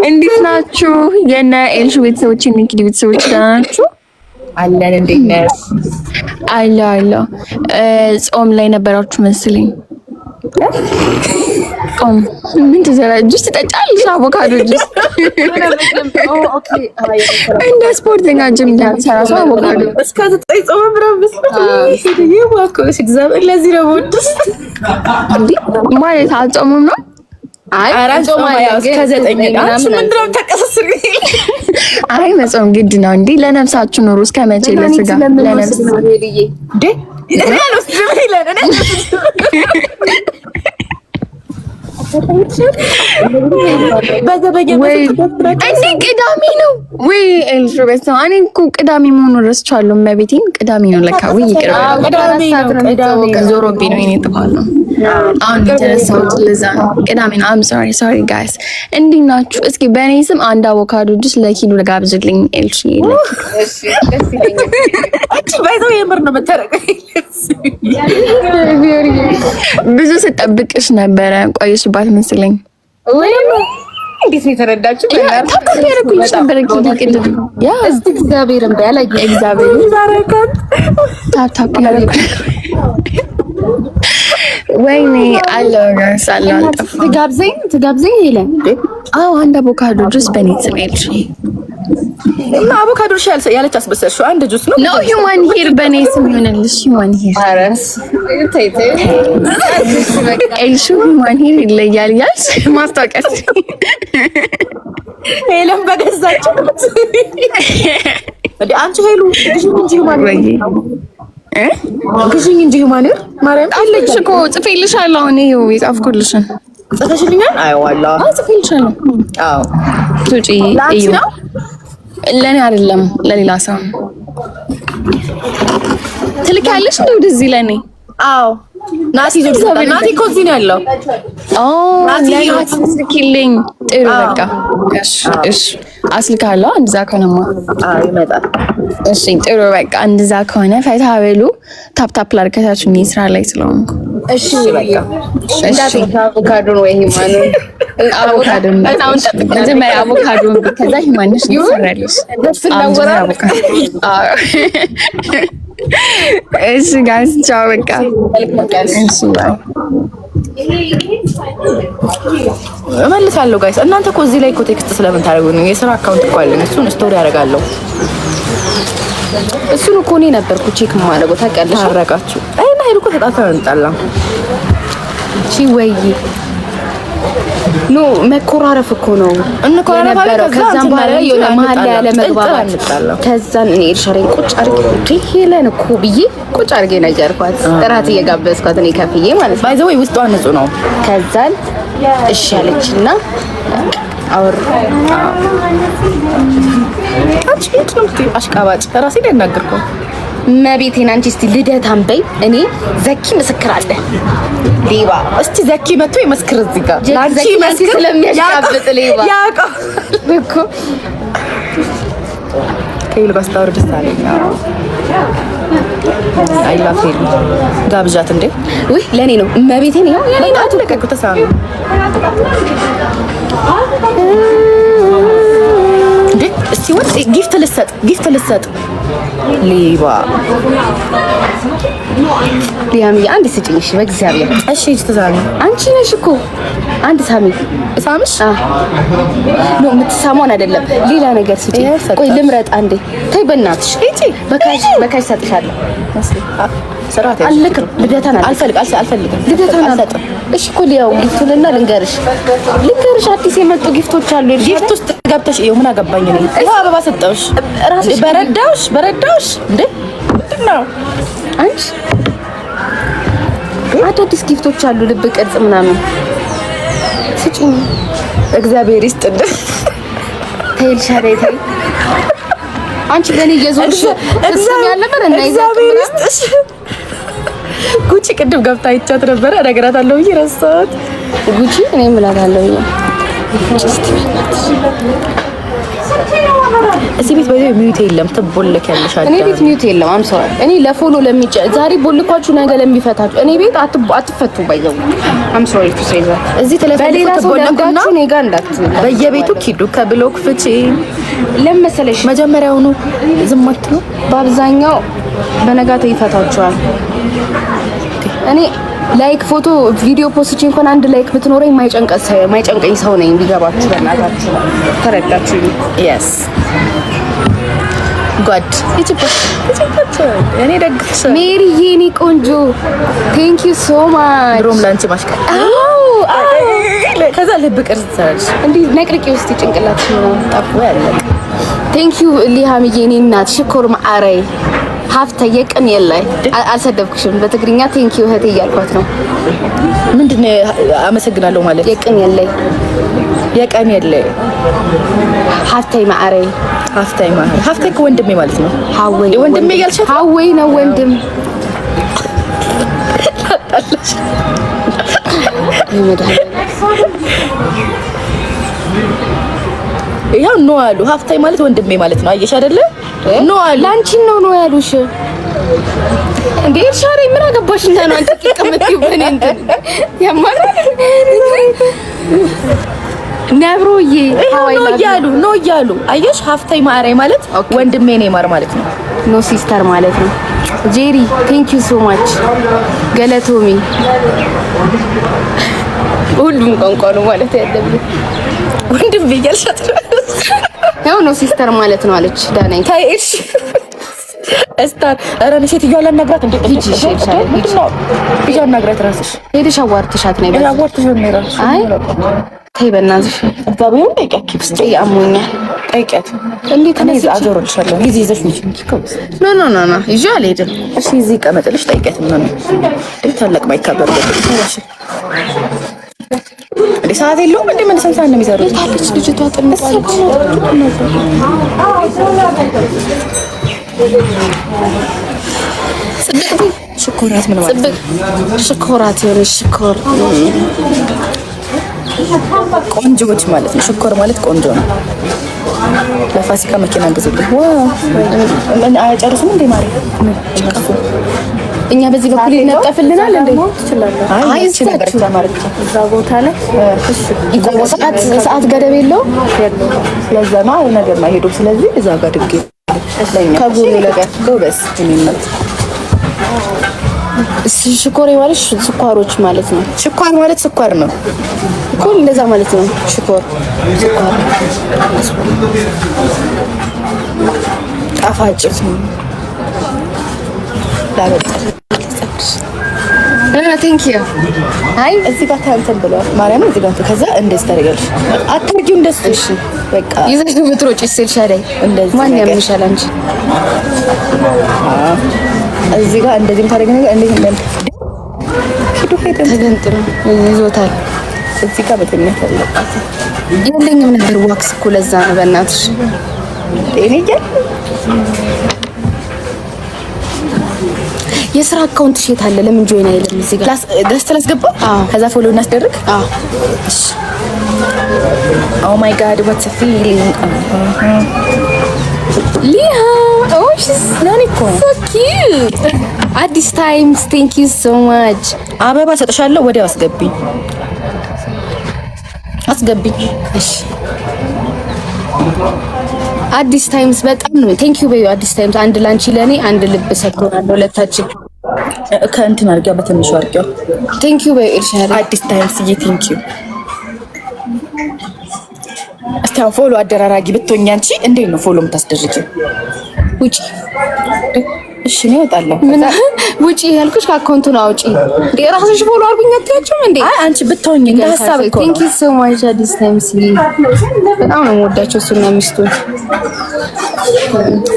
እንዴት ናችሁ? የነ ኤልሹ ቤተሰቦች እንግዲ ቤተሰቦች ናችሁ? አለን እንዴት ነህ? አለ ጾም ላይ ነበራችሁ መስለኝ። ጾም ምን ትዘራ ጁስ ትጠጫለሽ? አቮካዶ ጁስ እንደ ስፖርተኛ ጅም እንዳትሰራ ሰው አቮካዶ እስከ 9 ጾም ብራብስ ይዋኮሽ እግዚአብሔር ለዚህ ነው ወድስ እንዴ ማለት አጾሙም ነው። አይ ጾም ያው እስከ 9 ምናምን ምንድነው ተቀሰስሪ? አይ መጾም ግድ ነው እንዴ ለነፍሳችሁ ኑሩ። እስከ መቼ ለስጋ ለነፍስ እንዴ ለነፍስ ለነፍስ እንዴ ቅዳሜ ነው ወይ? ኤልሹ በስመ አብ እኔ እኮ ቅዳሜ መሆኑን ረስቻለሁ። መቤቴን ቅዳሜ ነው ለካ። ወይ ቅዳሜ ዞሮብኝ ነው የኔ ጥፋት ነው። አሁን የተነሳሁት ለዛ ነው ቅዳሜ ነው። አም ሶሪ ጋይስ። እንዴት ናችሁ? እስኪ በእኔ ስም አንድ አቮካዶ ጁስ ለኪሎ ለጋብዝልኝ ኤልሹ። እሺ ደስ ይለኛል። አንቺ ባይዘው የምር ነው መተረቀኝ ብዙ ስጠብቅሽ ነበረ ቆይሽባት መስለኝ። እንዴት ነው የተረዳችሁ? ታውቃለህ ያደረኩልሽ ነበር ቅድም ያ እስቲ እግዚአብሔርን በያላየ እግዚአብሔር ዛሬካት ታፕ ያደረኩልሽ ወይኔ አለጋስ አላልጠፋ ትጋብዘኝ ይላል። አዎ አንድ አቮካዶ ጁስ በኔ ስም ኤልሹ እና አቮካዶ ያለች አስበሰልሽው አንድ ጁስ ነው። ኖ ሂውማን ሂር በኔ ስም ይሆንልሽ። ሂውማን ሂር አረስ ኤልሹ ሂውማን ሂር ይለያል ያልሽ ማስታወቂያ ሄለን በገዛች እንዴ አንቺ ሄሉ ግዢኝ እንጂ ሂውማን ግዢኝ እንጂ ሂውማን ማርያም አለች እኮ ጽፌልሻለሁ። እኔ የጻፍኩልሽ ጽፈሽልኛል? አይ ዋላ ጽፌልሻለሁ። አዎ ቱጪ እዩ ለኔ አይደለም ለሌላ ሰው ትልካለሽ እንዴ ወደዚህ ለኔ? አዎ ናቲ እኮ እዚህ ነው ያለው። ናቲ ስልኪልኝ ጥሩ በቃ እሺ አስልካለሁ። እንደዛ ከሆነማ ይመጣል። እሺ ጥሩ በቃ እንደዛ ከሆነ ፈታ በሉ። ታፕ ላድርጋችሁ እኔ ስራ ላይ ስለሆንኩ። እሺ በቃ እንዳት አቮካዶን ወይ ሂማን አቮካዶን መጀመሪያ አቮካዶን ከዛ ሂማንሽ ይሰራልሽ። እሺ ጋይስ ቻው በቃ እሺ ባይ እመልሳለሁ። ጋይስ እናንተ እኮ እዚህ ላይ እኮ ቴክስት ስለምን ታደርጉኝ? የስራ አካውንት እኮ አለኝ። እሱን ስቶሪ አደርጋለሁ። እሱን እኮ እኔ ነበርኩ ቼክ የማደርገው ታውቂያለሽ። አረጋችሁ አይና ሄዱ እኮ ተጣጣን እንጣላ እሺ ወይ ኖ መኮራረፍ እኮ ነው እንኮራረፋለን። ከዛም በኋላ የሆነ መሀል ላይ ያለ መግባባት ከዛን እኔ ኤልሻሬን ቁጭ አድርጌ ሄለን እኮ ብዬ ቁጭ አድርጌ ነገርኳት። እራት እየጋበዝኳት እኔ ከፍዬ ማለት ነው። ባይዘው ውስጧ ንጹህ ነው። ከዛን እሺ አለችና አወር አንቺ እንትምቲ አሽቃባጭ ራሴ ላይ እናገርኩ መቤቴን አንቺ እስቲ ልደታም በይ። እኔ ዘኪ ምስክር አለ ሌባ። እስቲ ዘኪ መጥቶ ይመስክር እዚህ ጋር ላንቺ መስክር ስለሚያሽቃብጥ ሌባ ያውቃል እኮ ከይል ባስታወር ደስ አለኝ። አይላፍ ሄሉ ጋብዣት እንዴ ወይ ለኔ ነው መቤቴን ይኸው የኔ ናት። ለቀቁ ተሳሚ እንዴ እስቲ ወጥ ጊፍት ልሰጥ ሌባ ሊያምዬ አንድ ስጪኝ እሺ በእግዚአብሔር እሺ ተዛሚ አንቺ ነሽ እኮ አንድ ሳሚ ሳምሽ ነው የምትሳማውን አይደለም ሌላ ነገር ስጪኝ። ቆይ ልምረጥ አንዴ ተይ በእናትሽ እጪ በካሽ ሰጥሻለሁ። ስራት አልልክም ልደታና አልፈልግም ልደታና አልሰጥም። እሺ እኮ ሊያው ጊፍቱንና ልንገርሽ አዲስ የመጡ ጊፍቶች አሉ። ጊፍት ውስጥ ገብተሽ ይኸው ምን አገባኝ እኔ ይኸው አበባ ሰጠሁሽ ራስሽ በረዳውሽ እንዴ ምንድነው አንቺ አዳዲስ ጊፍቶች አሉ ልብ ቅርጽ ምናምን ስጪኝ እግዚአብሔር ይስጥልኝ። ተይል ሻለይ ተይ አንቺ ለኔ እየዞርሽ እሱም ያለበት እና እግዚአብሔር ይስጥሽ። ጉቺ ቅድም ገብታ አይቻት ነበረ እነግራታለሁ ብዬ ረሳሁት። ጉቺ እኔ እምላታለሁ እዚህ ቤት በዚህ ሚዩት የለም። ትቦልክ ያለሻል። እኔ ቤት ሚዩት የለም። አምሰዋል። እኔ ለፎሎ ዛሬ ቦልኳችሁ ነገ ለሚፈታችሁ እኔ ቤት አትፈቱ ባይዘው አምሰዋል። ትሰይዛ እዚህ በሌላ ሰው ለምዳችሁ እኔ ጋር በየቤቱ ኪዱ ከብሎክ ፍቺ ለምሳሌሽ መጀመሪያውኑ ዝም አትሉ። በአብዛኛው በነጋታው ይፈታችኋል። እኔ ላይክ ፎቶ ቪዲዮ ፖስት እንኳን አንድ ላይክ ብትኖረኝ ማይጨንቀኝ ሰው ነኝ። ቢገባችሁ በእናታችሁ ተረዳችሁ? yes god እኔ ደግፍሽ ሜሪ የኔ ቆንጆ ቴንክ ዩ ሶ ማች ድሮም ላንቺ ማሽከል ከዛ ልብ ቅርጽ ትሰራለሽ እንዴ ነቅርቂ ውስጥ ጭንቅላትሽ ነው ጠፉ ያለቅ ቴንክ ዩ ሊሃምዬ የኔ እናት ሽኮር ማአራይ ሀፍታ የቀን የላይ አልሰደብኩሽም። በትግርኛ ቴንክ ዩ እህቴ እያልኳት ነው። ምንድነው አመሰግናለሁ ማለት? የቀን የላይ ሀፍታይ ማአሬ ሀፍታይ ወንድሜ ማለት ነው። ሀወይ ወንድሜ ያልሻት ሀወይ ነው ወንድም ታጣለሽ ይመዳል ይሄው ነው አሉ። ሀፍታይ ማለት ወንድሜ ማለት ነው። አየሽ አይደለ? ነው አሉ። ላንቺ ነው ያሉሽ እንዴ? ሻሬ ምን አገባሽ? እንደ ነው አንቺ ተቀመጥኩ በኔ እንደ ያማራ ነብሮዬ ሀዋይ ነው ያሉ። አየሽ ሀፍታይ ማሬ ማለት ወንድሜ ነው ማር ማለት ነው። ኖ ሲስተር ማለት ነው። ጄሪ ቴንክ ዩ ሶ ማች ገለቶሚ ሁሉም ቋንቋ ነው ማለት ያለብኝ ወንድም ቢያልሻት ያው ነው ሲስተር ማለት ነው አለች ዳናይ ታይሽ እስታር አረን ሴትዮዋ ላናግራት እንዴ ሂጂ ይሻላል ምንድነው ሂጂ አናግራት ራስሽ ሄደሽ አዋርተሻት ነው ይበል አዋርተሽ ነው ራስሽ አይ ተይ በእናትሽ አባቤው ጠይቂያት ኪፕስ አሞኛል ጠይቂያት እንዴት ነው አዞርልሻለሁ ጊዜ ይዘሽ ነሽ ኖ ይዤ አልሄድም እሺ እዚህ ቀመጥልሽ ጠይቂያት ነው ታላቅ ማይካበር እሺ ሰዓት የለውም እንዴ? ምን ሰዓት ነው የሚሰሩት? ታለች ልጅቷ ጥንቃለች። ጽብቅ ሽኮራት ምን ማለት ነው? ሽኮራት የሆነች ሽኮር ቆንጆች ማለት ነው። ሽኮር ማለት ቆንጆ ነው። ለፋሲካ መኪና ገዝልኝ። ዋው ምን አያጨርሱም እንዴ ማሪ? እኛ በዚህ በኩል ይነጠፍልናል እንዴ? አይ እሺ ነገር ተማርኩ እዛ ቦታ ላይ ሰዓት ገደብ የለውም። ስለዛ ነው ነገር ማይሄዱ። ስለዚህ እዛ ጋር ድግ ከጉሩ ነገር ጎበስ ምንነት ሽኮር ማለት ስኳሮች ማለት ነው። ሽኳር ማለት ስኳር ነው እኮ እንደዛ ማለት ነው። ሽኮር ስኳር ጣፋጭ ነው። ቴንክ ዩ አይ እዚህ ጋር ታንተን ብለዋል ማርያም እዚህ ጋር ከዛ እንደዚህ ታደርጋለሽ አታርጊው እንደሱ እሺ በቃ ይዘሽ ነው የምትሮጪ ስልሻለኝ እንደዚህ ማን ያምንሻል አንቺ እዚህ ጋር እንደዚህ ታደርጊ ነገር እንደዚህ ሄዶ ተገንጥሎ ይዞታል እዚህ ጋር በተኛት አለባት የለኝም ነበር ዋክስ እኮ ለዛ ነው በእናትሽ ጤነኛ የስራ አካውንት ሼት አለ ለምን ጆይን አይልም? እዚህ ጋር ገስት ላስገባ ከዛ ፎሎ እናስደርግ። እሺ ኦ ማይ ጋድ ዋትስ ፊሊንግ ሊያ ኦ ሺስ ናኒኮ ሶ ኪዩት አዲስ ታይምስ ቴንክ ዩ ሶ ማች አበባ ሰጥሻለሁ ወዲያው አስገቢኝ እሺ አዲስ ታይምስ በጣም ነው ቴንክ ዩ በዩ አዲስ ታይምስ አንድ ላንቺ ለኔ አንድ ልብ ሰጥቶናል ሁለታችን ከእንትን አድርጊያ በትንሹ አድርጊያው ቴንክ ዩ በዩ ኢርሻድ አዲስ ታይምስ ቴንክ ዩ እስቲ ፎሎ አደራራጊ ብትሆኛ አንቺ እንዴት ነው ፎሎ የምታስደርጊው ውጪ እሺ ነው ያጣለው ውጪ ያልኩሽ ከአካውንቱ ነው አውጪ ራስሽ ፎሎ አድርጉኝ አትያችም እንዴ አይ አንቺ ብትሆኝ ሀሳብ እኮ ቴንክ ዩ ሶ ማች አዲስ ታይምስ በጣም ነው የምወዳቸው እሱና ሚስቱን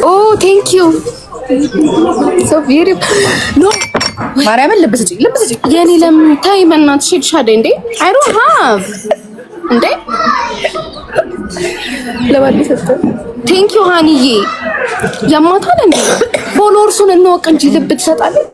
ኦ ቴንክ ዩ ሶ ቢዩቲፉል ኖ ማርያምን ልብስጪ የኔ ለምን ታይ በእናትሽ ሻደ እንዴ አይ ዶንት ሃቭ እንዴ ለባልሽ ቴንክ ዩ ሃኒዬ ያማታል እንዴ ፎሎወርሱን እንወቅ እንጂ ልብ ትሰጣለህ